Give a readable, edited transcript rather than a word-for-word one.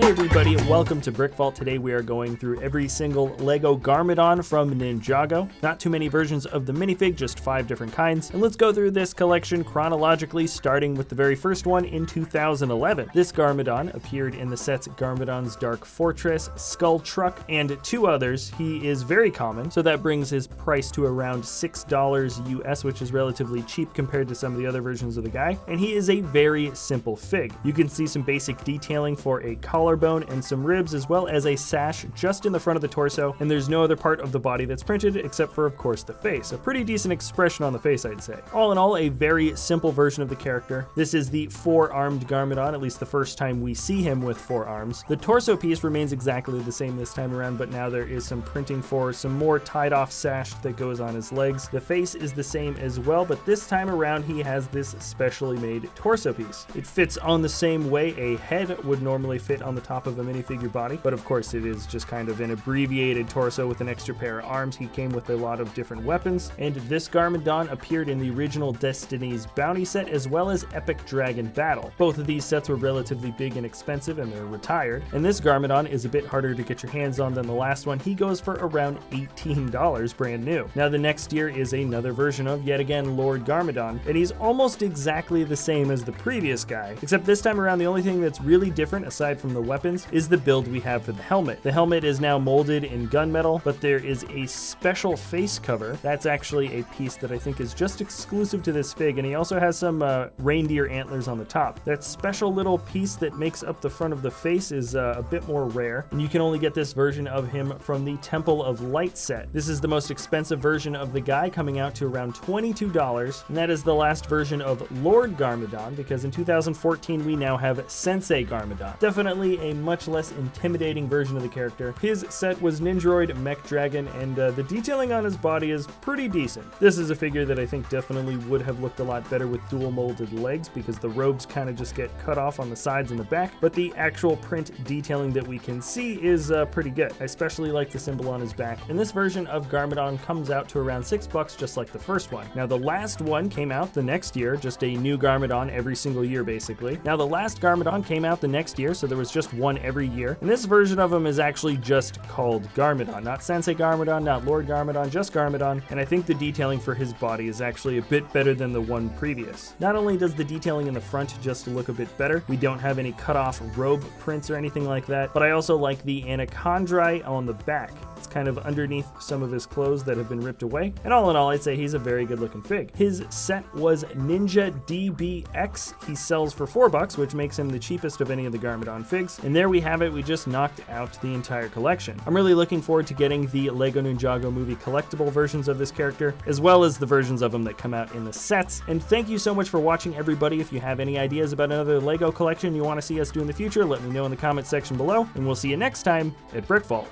Hey everybody, welcome to BrickVault. Today we are going through every single Lego Garmadon from Ninjago. Not too many versions of the minifig, just 5 different kinds. And let's go through this collection chronologically, starting with the very first one in 2011. This Garmadon appeared in the sets Garmadon's Dark Fortress, Skull Truck, and 2 others. He is very common, so that brings his price to around $6 US, which is relatively cheap compared to some of the other versions of the guy. And he is a very simple fig. You can see some basic detailing for a collarbone and some ribs, as well as a sash just in the front of the torso, and there's no other part of the body that's printed except for, of course, the face. A pretty decent expression on the face, I'd say. All in all, a very simple version of the character. This is the 4-armed Garmadon, at least the first time we see him with 4 arms. The torso piece remains exactly the same this time around, but now there is some printing for some more tied-off sash that goes on his legs. The face is the same as well, but this time around he has this specially made torso piece. It fits on the same way a head would normally fit on the top of a minifigure body, but of course it is just kind of an abbreviated torso with an extra pair of arms. He came with a lot of different weapons, and this Garmadon appeared in the original Destiny's Bounty set as well as Epic Dragon Battle. Both of these sets were relatively big and expensive, and they're retired, and this Garmadon is a bit harder to get your hands on than the last one. He goes for around $18 brand new. Now the next year is another version of, yet again, Lord Garmadon, and he's almost exactly the same as the previous guy, except this time around the only thing that's really different aside from the weapons is the build we have for the helmet. The helmet is now molded in gunmetal, but there is a special face cover. That's actually a piece that I think is just exclusive to this fig, and he also has some reindeer antlers on the top. That special little piece that makes up the front of the face is a bit more rare, and you can only get this version of him from the Temple of Light set. This is the most expensive version of the guy, coming out to around $22, and that is the last version of Lord Garmadon, because in 2014 we now have Sensei Garmadon. Definitely a much less intimidating version of the character. His set was Ninjaroid Mech Dragon, and the detailing on his body is pretty decent. This is a figure that I think definitely would have looked a lot better with dual molded legs, because the robes kind of just get cut off on the sides and the back, but the actual print detailing that we can see is pretty good. I especially like the symbol on his back, and this version of Garmadon comes out to around $6 just like the first one. Now the last one came out the next year, just a new Garmadon every single year basically. Now the last Garmadon came out the next year, so there was just one every year, and this version of him is actually just called Garmadon, not Sensei Garmadon, not Lord Garmadon, just Garmadon, and I think the detailing for his body is actually a bit better than the one previous. Not only does the detailing in the front just look a bit better, we don't have any cut-off robe prints or anything like that, but I also like the anacondrae on the back. It's kind of underneath some of his clothes that have been ripped away, and all in all, I'd say he's a very good looking fig. His set was Ninja DBX. He sells for $4, which makes him the cheapest of any of the Garmadon figs, and there we have it. We just knocked out the entire collection. I'm really looking forward to getting the Lego Ninjago movie collectible versions of this character, as well as the versions of him that come out in the sets. And thank you so much for watching, everybody. If you have any ideas about another Lego collection you want to see us do in the future, let me know in the comments section below, and we'll see you next time at BrickVault.